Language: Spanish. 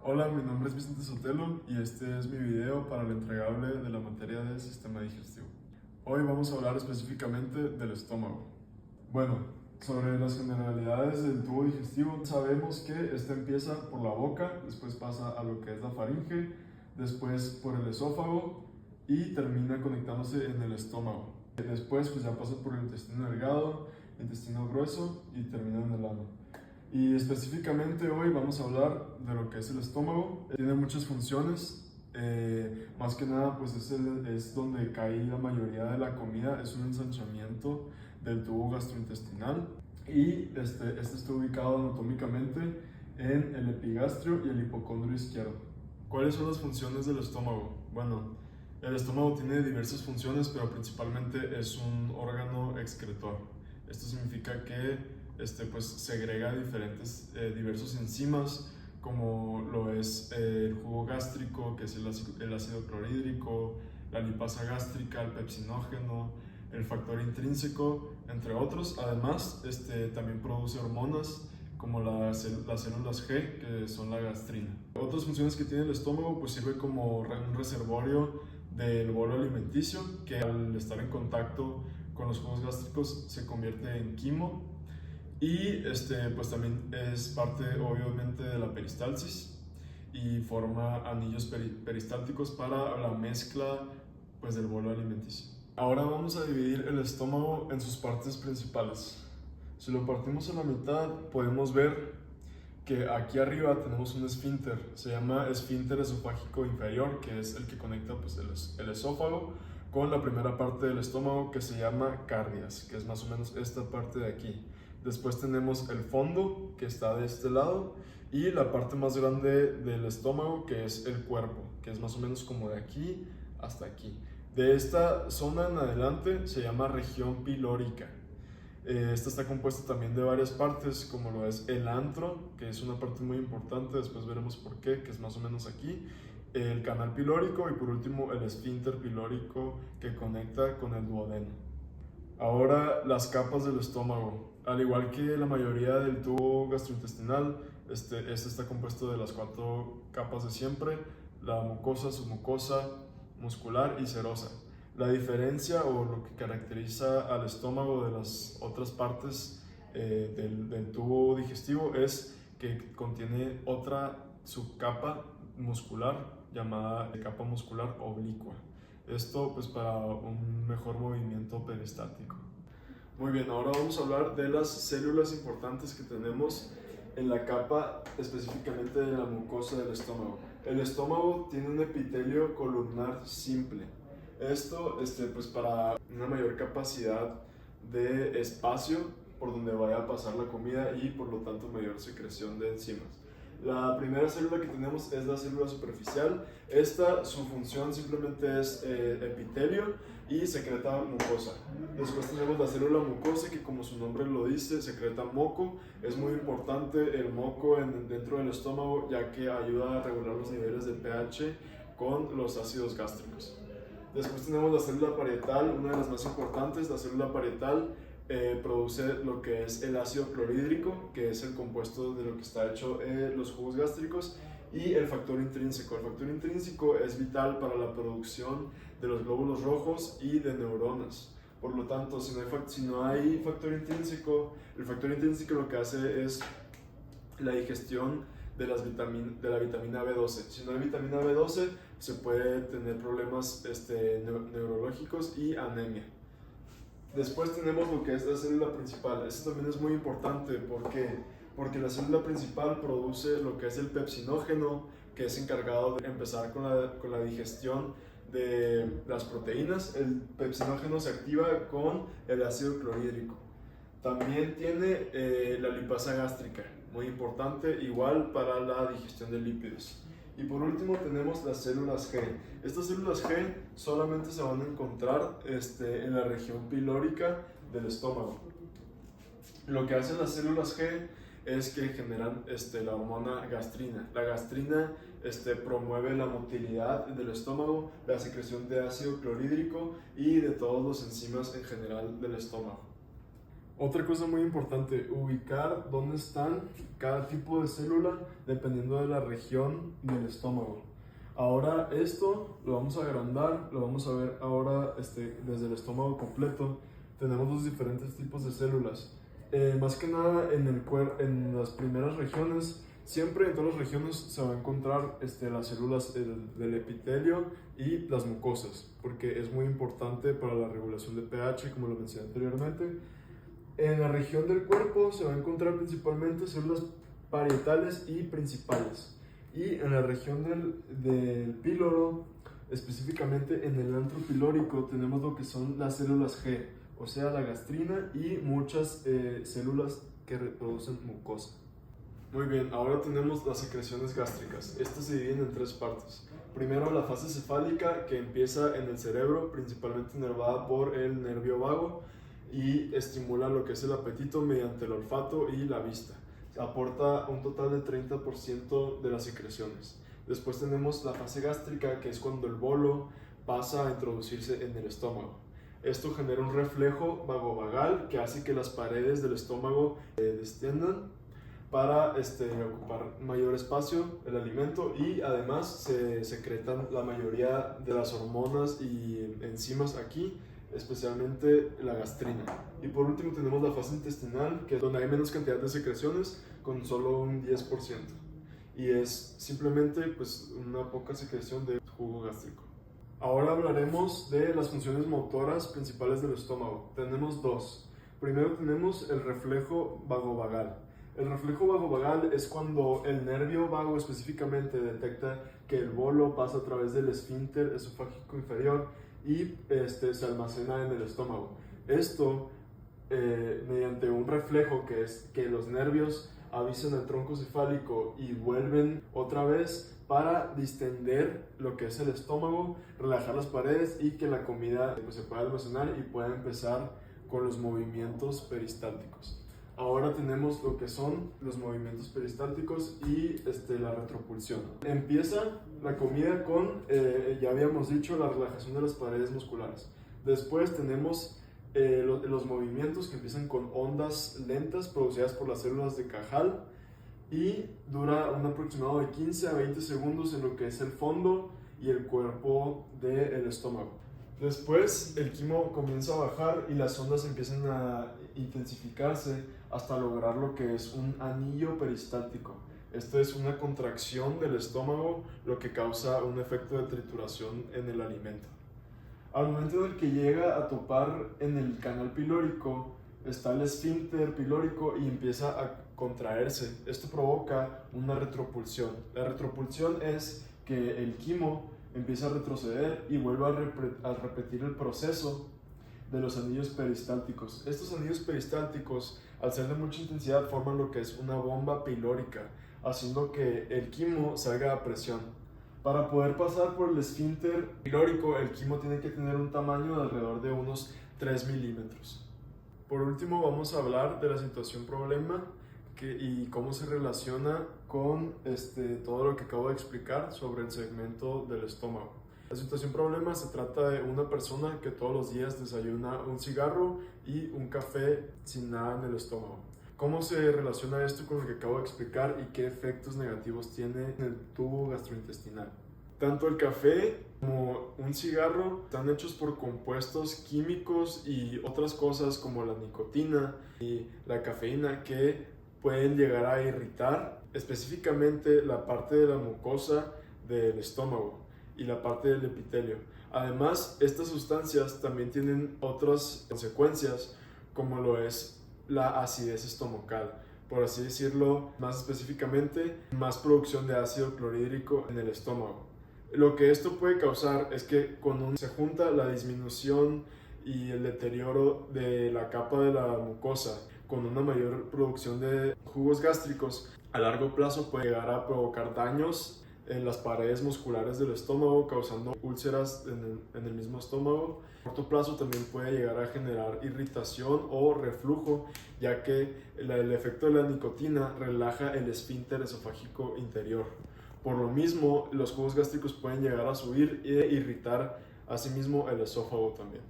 Hola, mi nombre es Vicente Sotelo y este es mi video para el entregable de la materia de sistema digestivo. Hoy vamos a hablar específicamente del estómago. Bueno, sobre las generalidades del tubo digestivo, sabemos que este empieza por la boca, después pasa a lo que es la faringe, después por el esófago y termina conectándose en el estómago. Después pues ya pasa por el intestino delgado, intestino grueso y termina en el ano. Y específicamente hoy vamos a hablar de lo que es el estómago. Tiene muchas funciones, más que nada pues es donde cae la mayoría de la comida, es un ensanchamiento del tubo gastrointestinal y este está ubicado anatómicamente en el epigastrio y el hipocondrio izquierdo. ¿Cuáles son las funciones del estómago? Bueno, el estómago tiene diversas funciones, pero principalmente es un órgano excretor. Esto significa que pues segrega diversos enzimas, como lo es el jugo gástrico, que es el ácido clorhídrico, la lipasa gástrica, el pepsinógeno, el factor intrínseco, entre otros. Además, también produce hormonas como las células G, que son la gastrina. Otras funciones que tiene el estómago, pues sirve como un reservorio del bolo alimenticio, que al estar en contacto con los jugos gástricos se convierte en quimo, y pues también es parte obviamente de la peristalsis y forma anillos peristálticos para la mezcla pues del bolo alimenticio. Ahora vamos a dividir el estómago en sus partes principales. Si lo partimos a la mitad, podemos ver que aquí arriba tenemos un esfínter, se llama esfínter esofágico inferior, que es el que conecta pues, el esófago con la primera parte del estómago, que se llama cardias, que es más o menos esta parte de aquí. Después tenemos el fondo, que está de este lado, y la parte más grande del estómago, que es el cuerpo, que es más o menos como de aquí hasta aquí. De esta zona en adelante se llama región pilórica. Esta está compuesta también de varias partes, como lo es el antro, que es una parte muy importante, después veremos por qué, que es más o menos aquí, el canal pilórico y por último el esfínter pilórico que conecta con el duodeno. Ahora las capas del estómago. Al igual que la mayoría del tubo gastrointestinal, este está compuesto de las 4 capas de siempre: la mucosa, submucosa, muscular y serosa. La diferencia o lo que caracteriza al estómago de las otras partes del tubo digestivo es que contiene otra subcapa muscular llamada capa muscular oblicua. Esto pues para un mejor movimiento peristático. Muy bien, ahora vamos a hablar de las células importantes que tenemos en la capa específicamente de la mucosa del estómago. El estómago tiene un epitelio columnar simple. Esto pues para una mayor capacidad de espacio por donde vaya a pasar la comida y por lo tanto mayor secreción de enzimas. La primera célula que tenemos es la célula superficial. Esta, su función simplemente es epitelio y secreta mucosa. Después tenemos la célula mucosa, que como su nombre lo dice, secreta moco. Es muy importante el moco dentro del estómago, ya que ayuda a regular los niveles de pH con los ácidos gástricos. Después tenemos la célula parietal, una de las más importantes. La célula parietal produce lo que es el ácido clorhídrico, que es el compuesto de lo que está hecho los jugos gástricos, y el factor intrínseco. El factor intrínseco es vital para la producción de los glóbulos rojos y de neuronas. Por lo tanto, si no hay factor intrínseco, el factor intrínseco lo que hace es la digestión de la vitamina B12. Si no hay vitamina B12, se puede tener problemas neurológicos y anemia. Después tenemos lo que es la célula principal. Esto también es muy importante porque la célula principal produce lo que es el pepsinógeno, que es encargado de empezar con la digestión de las proteínas. El pepsinógeno se activa con el ácido clorhídrico. También tiene la lipasa gástrica, muy importante, igual para la digestión de lípidos. Y por último tenemos las células G. Estas células G solamente se van a encontrar en la región pilórica del estómago. Lo que hacen las células G es que generan la hormona gastrina. La gastrina promueve la motilidad del estómago, la secreción de ácido clorhídrico y de todos los enzimas en general del estómago. Otra cosa muy importante, ubicar dónde están cada tipo de célula dependiendo de la región del estómago. Ahora esto lo vamos a agrandar, lo vamos a ver ahora desde el estómago completo. Tenemos los diferentes tipos de células. Más que nada en las primeras regiones, siempre en todas las regiones se va a encontrar las células del epitelio y las mucosas, porque es muy importante para la regulación de pH, como lo mencioné anteriormente. En la región del cuerpo se va a encontrar principalmente células parietales y principales. Y en la región del píloro, específicamente en el antro pilórico, tenemos lo que son las células G, o sea, la gastrina y muchas células que reproducen mucosa. Muy bien, ahora tenemos las secreciones gástricas. Estas se dividen en tres partes. Primero, la fase cefálica, que empieza en el cerebro, principalmente inervada por el nervio vago, y estimula lo que es el apetito mediante el olfato y la vista. Aporta un total de 30% de las secreciones. Después tenemos la fase gástrica, que es cuando el bolo pasa a introducirse en el estómago. Esto genera un reflejo vagovagal que hace que las paredes del estómago desciendan para ocupar mayor espacio el alimento, y además se secretan la mayoría de las hormonas y enzimas aquí, especialmente la gastrina. Y por último tenemos la fase intestinal, que es donde hay menos cantidad de secreciones, con solo un 10%. Y es simplemente pues una poca secreción de jugo gástrico. Ahora hablaremos de las funciones motoras principales del estómago. Tenemos dos. Primero tenemos el reflejo vagovagal. El reflejo vagovagal es cuando el nervio vago específicamente detecta que el bolo pasa a través del esfínter esofágico inferior y se almacena en el estómago. Esto mediante un reflejo que es que los nervios avisan al tronco cefálico y vuelven otra vez para distender lo que es el estómago, relajar las paredes y que la comida se pueda almacenar y pueda empezar con los movimientos peristálticos. Ahora tenemos lo que son los movimientos peristálticos y la retropulsión. Empieza la comida con, ya habíamos dicho, la relajación de las paredes musculares. Después tenemos los movimientos que empiezan con ondas lentas producidas por las células de Cajal y dura un aproximado de 15 a 20 segundos en lo que es el fondo y el cuerpo del estómago. Después el quimo comienza a bajar y las ondas empiezan a intensificarse hasta lograr lo que es un anillo peristáltico. Esto es una contracción del estómago, lo que causa un efecto de trituración en el alimento. Al momento en el que llega a topar en el canal pilórico, está el esfínter pilórico y empieza a contraerse. Esto provoca una retropulsión. La retropulsión es que el quimo empieza a retroceder y vuelve a repetir el proceso de los anillos peristálticos. Estos anillos peristálticos, al ser de mucha intensidad, forman lo que es una bomba pilórica, haciendo que el quimo salga a presión. Para poder pasar por el esfínter pilórico, el quimo tiene que tener un tamaño de alrededor de unos 3 milímetros. Por último, vamos a hablar de la situación problema y cómo se relaciona con todo lo que acabo de explicar sobre el segmento del estómago. La situación problema se trata de una persona que todos los días desayuna un cigarro y un café sin nada en el estómago. ¿Cómo se relaciona esto con lo que acabo de explicar y qué efectos negativos tiene en el tubo gastrointestinal? Tanto el café como un cigarro están hechos por compuestos químicos y otras cosas como la nicotina y la cafeína que pueden llegar a irritar específicamente la parte de la mucosa del estómago y la parte del epitelio. Además, estas sustancias también tienen otras consecuencias, como lo es la acidez estomacal, por así decirlo, más específicamente, más producción de ácido clorhídrico en el estómago. Lo que esto puede causar es que cuando se junta la disminución y el deterioro de la capa de la mucosa con una mayor producción de jugos gástricos, a largo plazo puede llegar a provocar daños en las paredes musculares del estómago, causando úlceras en el mismo estómago. A corto plazo también puede llegar a generar irritación o reflujo, ya que el efecto de la nicotina relaja el esfínter esofágico interior. Por lo mismo, los jugos gástricos pueden llegar a subir e irritar asimismo el esófago también.